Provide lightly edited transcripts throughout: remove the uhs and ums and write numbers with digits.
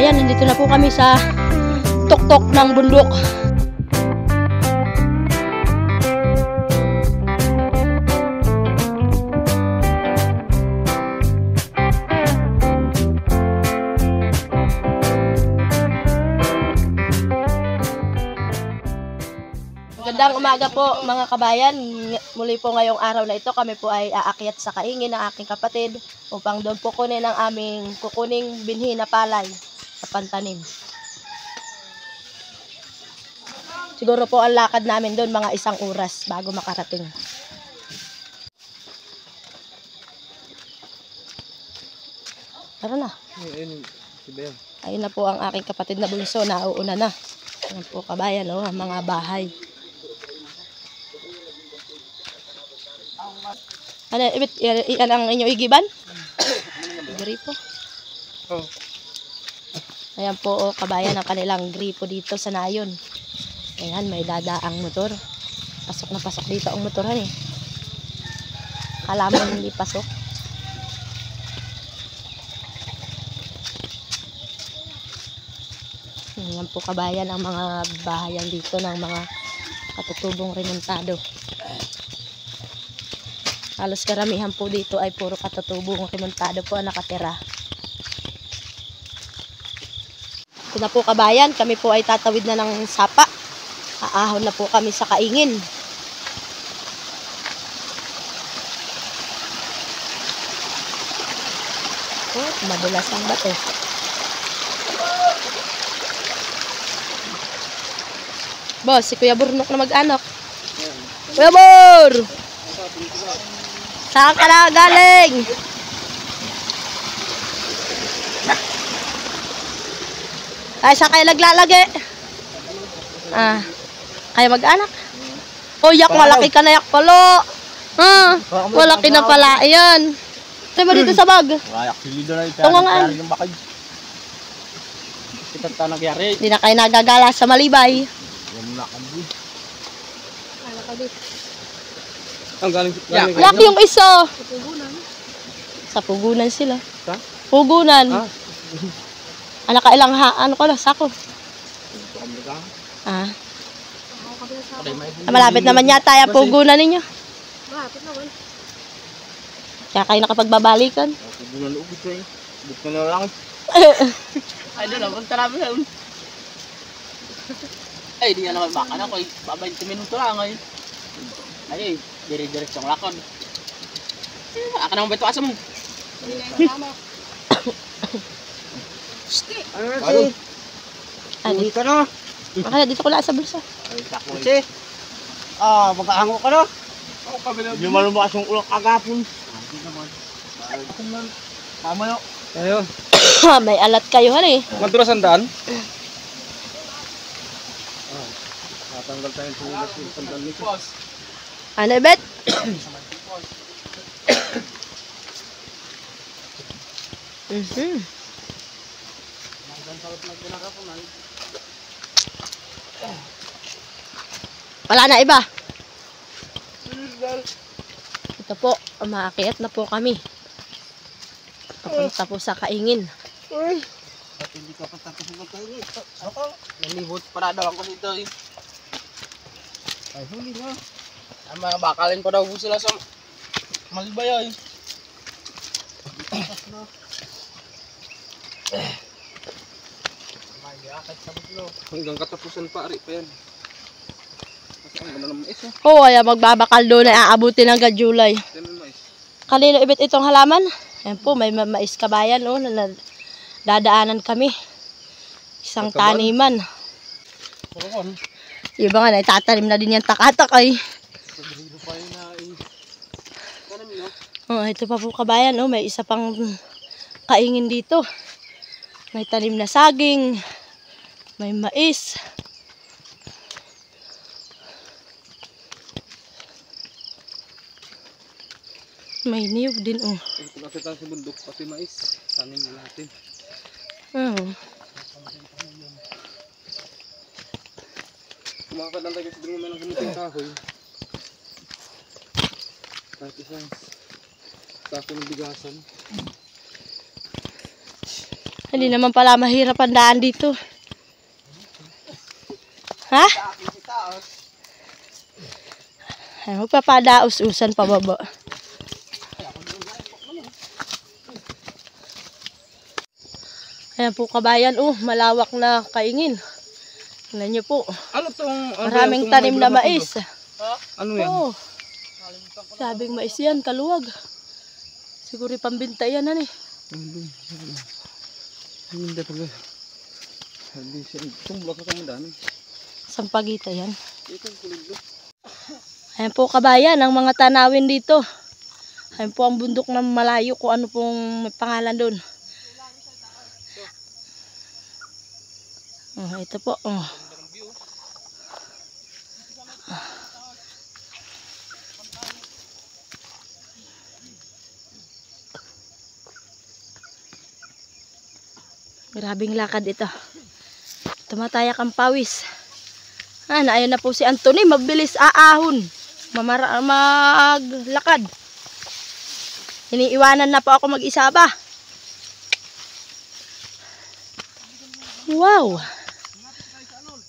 kabayan, nandito na po kami sa tuktok ng bundok. Magandang umaga po mga kabayan. Muli po ngayong araw na ito kami po ay aakyat sa kaingin ng aking kapatid upang doon po kunin ang aming kukuning binhi na palay sa pantanim. Siguro po ang lakad namin doon mga 1 oras bago makarating. Tara na. Ayun na po ang aking kapatid na bunso, nauuna na. Ayan po kabayan, oh, mga bahay. Ano, yan ang inyong igiban? Gripo. Oh. Ayan po, oh, kabayan ang kanilang gripo dito sa nayon. Ayan, may dadaang motor. Pasok na pasok dito ang motoran eh. Kala mo hindi pasok. Ayan po kabayan ang mga bahayan dito ng mga katutubong remontado. Halos karamihan po dito ay puro katutubong remontado po ang nakatira. Ito na po kabayan, kami po ay tatawid na ng sapa. Aahon na po kami sa kaingin. Oh, madulas ang bato. Boss, si Kuya Burnok na mag-anak. Kuya Bur! Saan ka na galing? Ay, saan kayo naglalagi? Ah, kayo mag-anak? Oh, yak, malaki ka na yak pala. Malaki na pala. Ayan. Saan ba dito sa bag? Tunga nga. Hindi na kayo nagagala sa Malibay. Laki yung isa. Sa pugunan sila. Pugunan. Anak ka ilang ano ko na, sako. Malapit naman yata yung pugunan ninyo. Malapit naman. Kaya kayo nakapagbabalikan. Pugunan ubit ko eh. Ubit ko na lang. Ay, doon lang. Punta namin lang. Ay, di nga naman baka na ko eh. 20 minuto lang eh. Ay, dire-diretsong lakon. Aka naman beto asa mo. Ano dito na? Baka dito ko lang sa bulsa. Kasi, magkahango ka na. Hindi malumakas yung ulak agapon. Tama yun. Ayun. May alat kayo han eh. Madura sandaan? Natanggal tayong tulas yung sandaan nito. Ano bet? Wala na iba. Ito po, umaakyat na po kami. Papunta po sa kaingin. Hindi ka patapos ng kaingin. Nalibot para daw ako dito eh. Ay, huli na. Ang mga bakalin pa daw sila sa Malibay ay. Hanggang katapusan pa ari pa yan. Oo, ay magbabakal doon ay aabutin hanggang July. Kanino ibit itong halaman? Ayan po, may mais kabayan oh, na dadaanan kami. Isang taniman. Iba nga, itatanim na din yung takatak ay. Oh, ito pa po kabayan, oh, may isa pang kaingin dito. May tanim na saging, may mais. May niyog din, oh. Kasi tayo sa bundok, pati mais. Tanim na natin. Oh. Kumakadang tayo kasi doon naman ang gamitin kahoy. Kahit isang sako ng bigasan. Hindi naman pala mahirap ang daan dito. Ha? Ay, magpapadaos-usan pa baba. Ayan po kabayan, malawak na kaingin. Tingnan niyo po. Ano tong Maraming tanim na mais. Ano yan? Oo. Sabing mais yan, kaluwag. Siguro pambinta yan, ano eh. Hindi talaga. Itong bulak na kamandaan. Sampagita yan. Ayan po kabayan, ang mga tanawin dito. Ayan po ang bundok na malayo kung ano pong may pangalan doon. Ito po. Grabing lakad ito. Tumatayak ang pawis. Ayun na po si Anthony. Mabilis aahon. Maglakad. Iniiwanan na po ako mag-isa ba. Wow.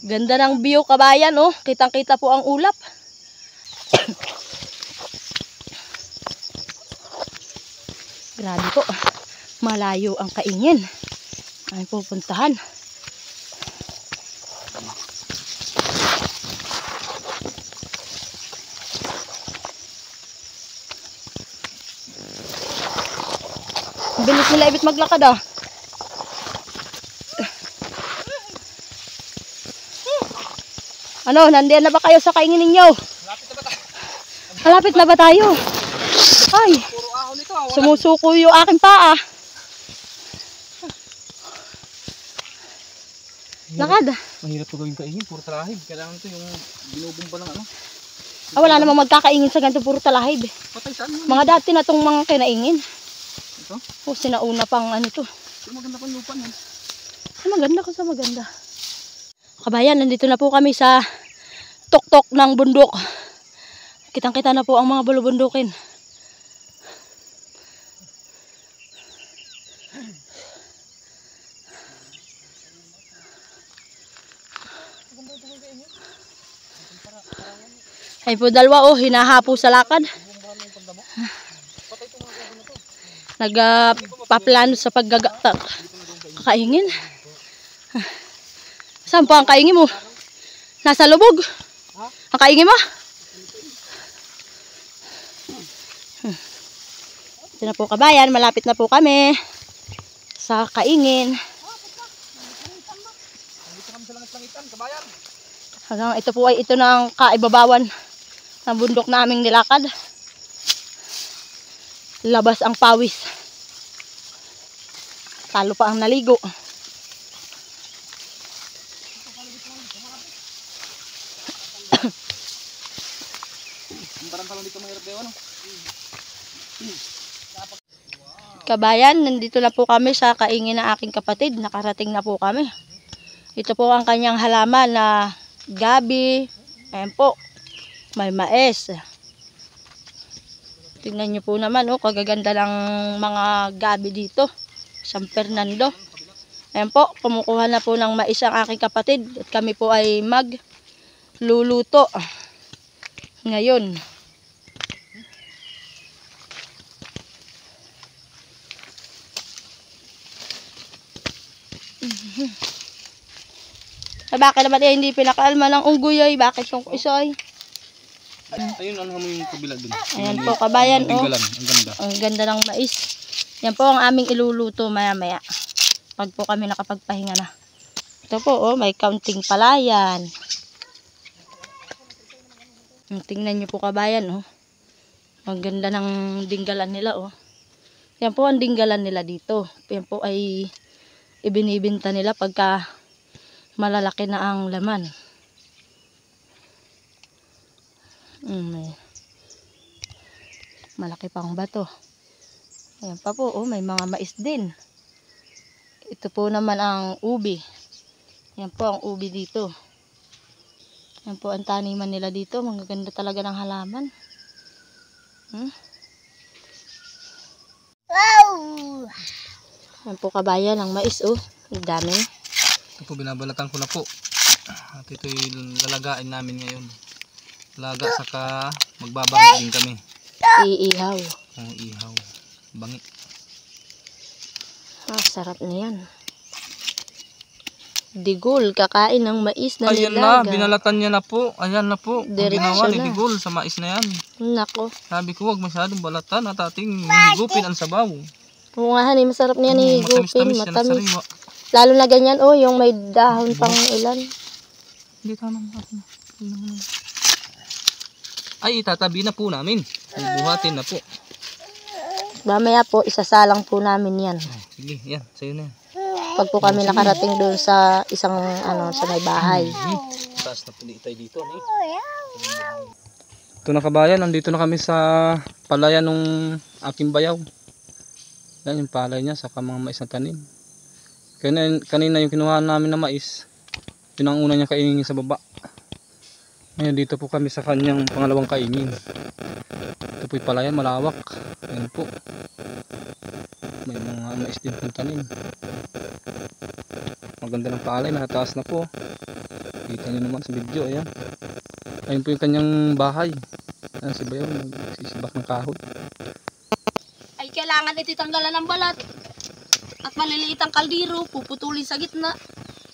Ganda ng view kabayan, Kitang-kita po ang ulap. Grabe po. Malayo ang kaingin. Ay pupuntahan. Bilis nila ibit maglakad Ano, nandiyan na ba kayo sa kaingin ninyo? Malapit na ba tayo? Ay, sumusuko yung aking paa. Lakad. Mahirap to gawin kaingin, puro talahib. Kailangan to yung binubumba ng ano. Wala namang magkakaingin sa ganito, puro talahib. Patay saan? Mga dati na tong mga kinaingin. Ito? Sinauna pang ano to. Maganda pa lupa niyan. Sa maganda. Kabayan, nandito na po kami sa tuktok ng bundok. Kitang-kita na po ang mga bulubundukin. Ay po dalawa hinahapo sa lakad. Nagpaplano sa kakaingin. Saan po ang kaingin mo? Nasa lubog? Ang kaingin mo? Ito na po kabayan, malapit na po kami sa kaingin. Hanggang ito po ay ito na ang kaibabawan ng bundok naming nilakad. Labas ang pawis. Talo pa ang naligo. Kabayan, nandito na po kami sa kaingin ng aking kapatid. Nakarating na po kami. Ito po ang kanyang halaman na gabi. Ayan po. May mais. Tingnan nyo po naman, kagaganda ng mga gabi dito. San Fernando. Ayan po, kumukuha na po ng mais ang aking kapatid. At kami po ay magluluto. Ngayon. Bakit naman hindi pinakalma ng unggoy? Bakit yung isoy? Ayun, ano mo yung kabila dun? Ayan po kabayan, ang ganda. Ang ganda ng mais. Yan po ang aming iluluto maya-maya. Pag po kami nakapagpahinga na. Ito po, may counting palayan. Tingnan nyo po kabayan, Ang ganda ng dinggalan nila, Yan po ang dinggalan nila dito. Yan po ay ibinibinta nila pagka malalaki na ang laman. Malaki pang bato. Ayan pa po, may mga mais din. Ito po naman ang ubi. Yan po ang ubi dito. Yan po ang taniman nila dito. Magaganda talaga ng halaman. Wow! Yan po kabayan, ang mais oh. Ang dami. Ito po, binabalatan ko na po. At ito'y lalagain namin ngayon. Laga saka magbabangi din kami. Iihaw. Ihaw. Bangi. Sarap na yan. Digol, kakain ng mais na Ayan nilaga. na, binalatan niya na po. Ayan na po. Ang ginawa ni Digol sa mais na yan. Nako. Sabi ko, huwag masyadong balatan at ating higupin ang sabaw. Oo nga, honey, masarap niyan higupin. Matamis. Lalo na ganyan, oh, yung may dahon pang ilan. Hindi tama. Ay, itatabi na po namin. Buhatin na po. Mamaya po, isasalang po namin yan. Sige, yan, sa'yo na yan. Pag po kami nakarating doon sa isang sa may bahay. Taas na po tayo dito. Ito na kabayan, nandito na kami sa palayan ng aking bayaw. Yan yung palay niya, saka mga mais na tanim. Kanina yung kinuha namin na mais, yun ang una niya kainin sa baba. Ngayon dito po kami sa kanyang pangalawang kainin. Ito po yung palayan, malawak. Yan po. May mga mais din pong tanim. Maganda ng palay, nakataas na po. Kita nyo naman sa video, ayan. Ayun po yung kanyang bahay. Ayan si Bayaw, nagsisibak ng kahoy. Ay, kailangan ito tanggalan ng balat. At maliliit ang kaldero, puputulin sa gitna.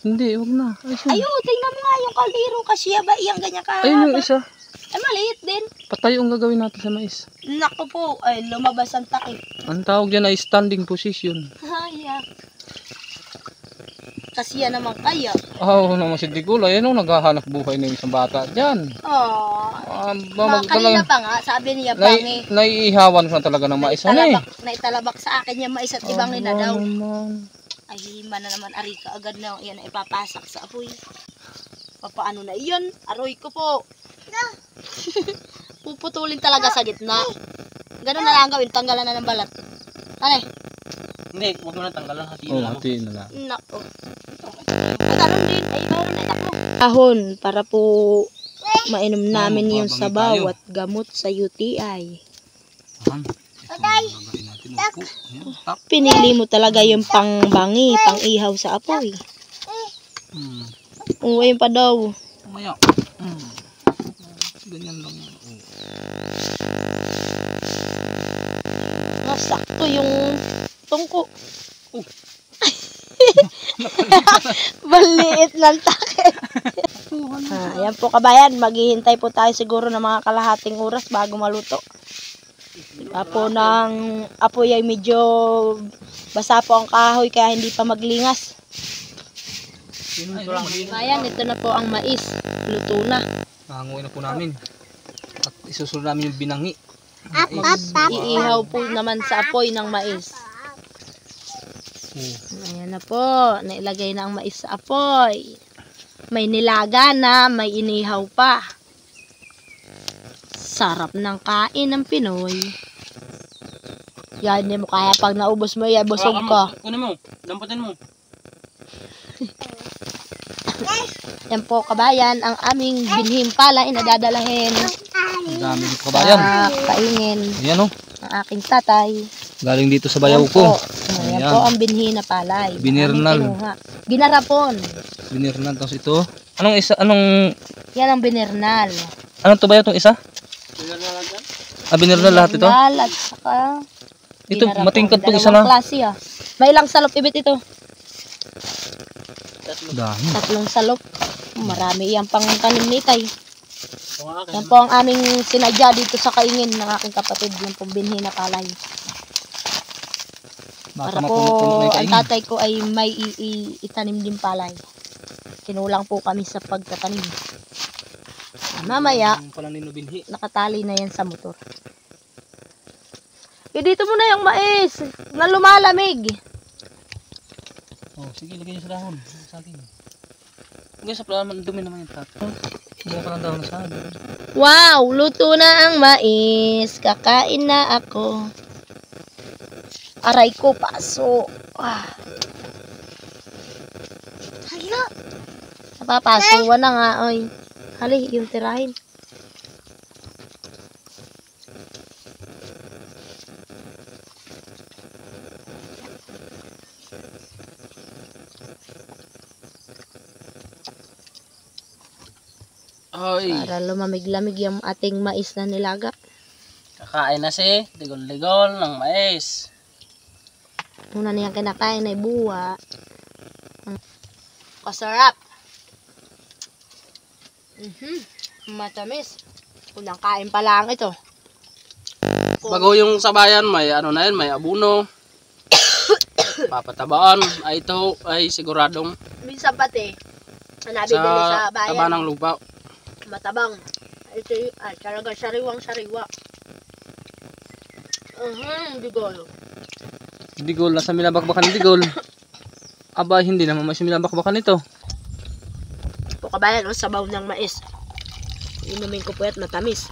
Hindi, huwag na. Ayun, tingnan mo nga yung kaldero. Kasi ba iyang ganyan kahaba. Ayun yung isa. Ay, maliit din. Patay yung gagawin natin sa mais. Naku po, ay lumabas ang takip. Ang tawag dyan ay standing position. Haya. Kasi yan naman kaya. Naman si Digul, ayun o, naghahanap buhay ng isang bata dyan. Kanina pa nga, sabi niya bangi. Naiihawan ko na talaga ng mais. Naitalabak sa akin yung mais at ibangin na daw. Ay, hima na naman arika agad na yan ay ipapasak sa apoy. Papaano na iyon? Aroy ko po. Puputulin talaga sa gitna. Ganun na lang gawin, tanggalan na ng balat. Ano? Hindi, huwag mo na tanggalan, hatiin na lang. Nako. Pagkaroon din, ay mayroon na itak mo. Ahon, para po mainom namin yung sabaw at gamot sa UTI. Pinili mo talaga yung pangbangi, pang-ihaw sa apoy. Ayun pa daw. Maya. Ganyan lang. Sakto yung tungko. Baliit ng takip. Ayan po kabayan, maghihintay po tayo siguro ng mga kalahating oras bago maluto. Apo ng apoy ay medyo basa po ang kahoy kaya hindi pa maglingas. Ayan, ito na po ang mais. Luto na. Nanganguin na po namin. At isusunod namin yung binangi. Iihaw po naman sa apoy ng mais. Ayan na po. Nailagay na ang mais sa apoy. May nilaga na, may inihaw pa. Sarap ng kain ng Pinoy. Yan, hindi mo kaya pag naubos mo yan, busog ka. Kunin mo, dampatin mo. Yan po kabayan, ang aming binhim pala inadadalahin. Ang dami dito kabayan. Kainin. Ayan o. Ang aking tatay. Galing dito sa bayaw ko. Yan po ang binhi na palay. Binirnal. Ginarapon. Binirnal. Tapos ito. Anong isa? Anong? Yan ang binirnal. Anong to ba itong isa? Binirnal lahat ito? Binirnal at saka ito, matingkad itong isa na. na. Klase ah. May ilang salop ibit ito? Dami. 3 salop. Marami yan pang tanim ni Tay. Yan po ang aming sinadya dito sa kaingin ng aking kapatid. Yan pong binhi na palay. Para po ang tatay ko ay may itanim din palay. Kinulang po kami sa pagtatanim. Mamaya, nakatali na yan sa motor. Dito mo na yung mais na lumalamig. Sige, lagay niyo sa dahon. Sa akin. Hindi, sa plaman, dumi naman yung tato. Kumuha ka ng dahon na sa akin. Wow, luto na ang mais. Kakain na ako. Aray ko, paso. Hala. Napapasuwa na nga, oy. Hali, yung tirahin. Oy, Para lumamig-lamig yung ating mais na nilaga. kakain na si Digol-Digol ng mais. Una niyang kinakain ay buwa. Kasarap. Matamis. Unang kain pa lang ito. Bago yung sabayan, may ano na yun, may abuno. Papatabaan. Ay ito ay siguradong Minsan pati, nabibili sa sa bayan. taba ng lupa. Matabang. Ito yung, talaga sariwang-sariwa. Digol. Digol, nasa milabakbakan Digol. Aba, hindi naman may milabakbakan ito. Po kabayan, sabaw ng mais. Inumin ko po at matamis.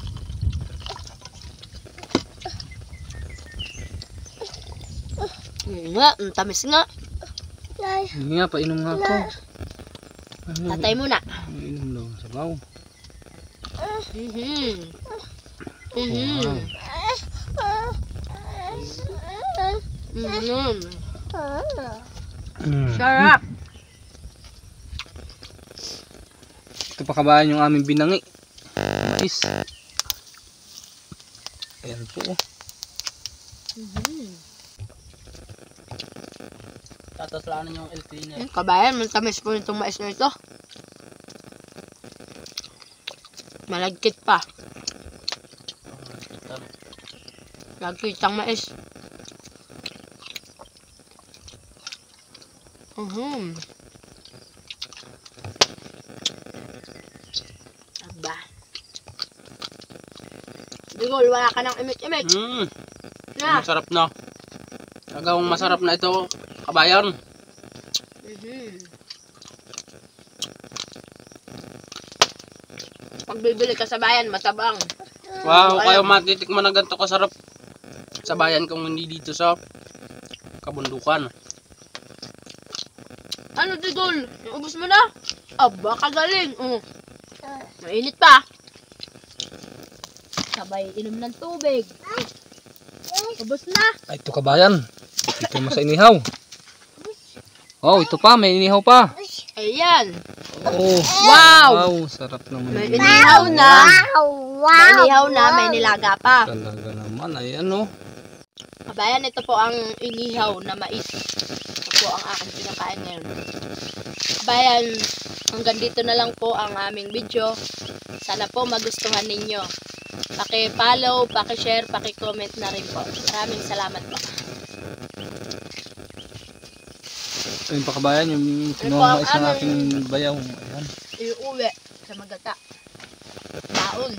Nga, tamis nga. Hindi nga, painom nga ako. Tatay muna. Inom daw, sabaw. Sarap. Ito pa kabayan yung aming binangi. Mais. Ayan po. Tatatlaanan yung LT niya. Kabayan, matamis po itong mais na ito. Malagkit pa. Lagkit ang mais. Aba. Digol, wala ka ng imik-imik. Na. Masarap na. Agawang masarap na ito, kabayan. Pag bibili ka sa bayan, matabang. Wow, kayo matitikman na ganito kasarap sa bayan kung hindi dito sa kabundukan. Ano, Digol? Ubus mo na? Aba, kagaling. Mainit pa. Sabay inom ng tubig. Ubus na. Ay, ito kabayan. Ito mas inihaw. Oh, ito pa, may inihaw pa. Ayan. Oh, Wow! wow, sarap naman. May inihaw na. May inihaw na, may nilaga pa. Talaga naman, ay ano. Kabayan, ito po ang inihaw na mais. Ito po ang aking pinakain ngayon. Kabayan, hanggang dito na lang po ang aming video. Sana po magustuhan ninyo. Paki-follow, paki-share, paki-comment na rin po. Maraming salamat po. Ayun pa kabayan, yung kinuha mais ng aking bayaw. Ayan. Iuwi sa Magata. Baon.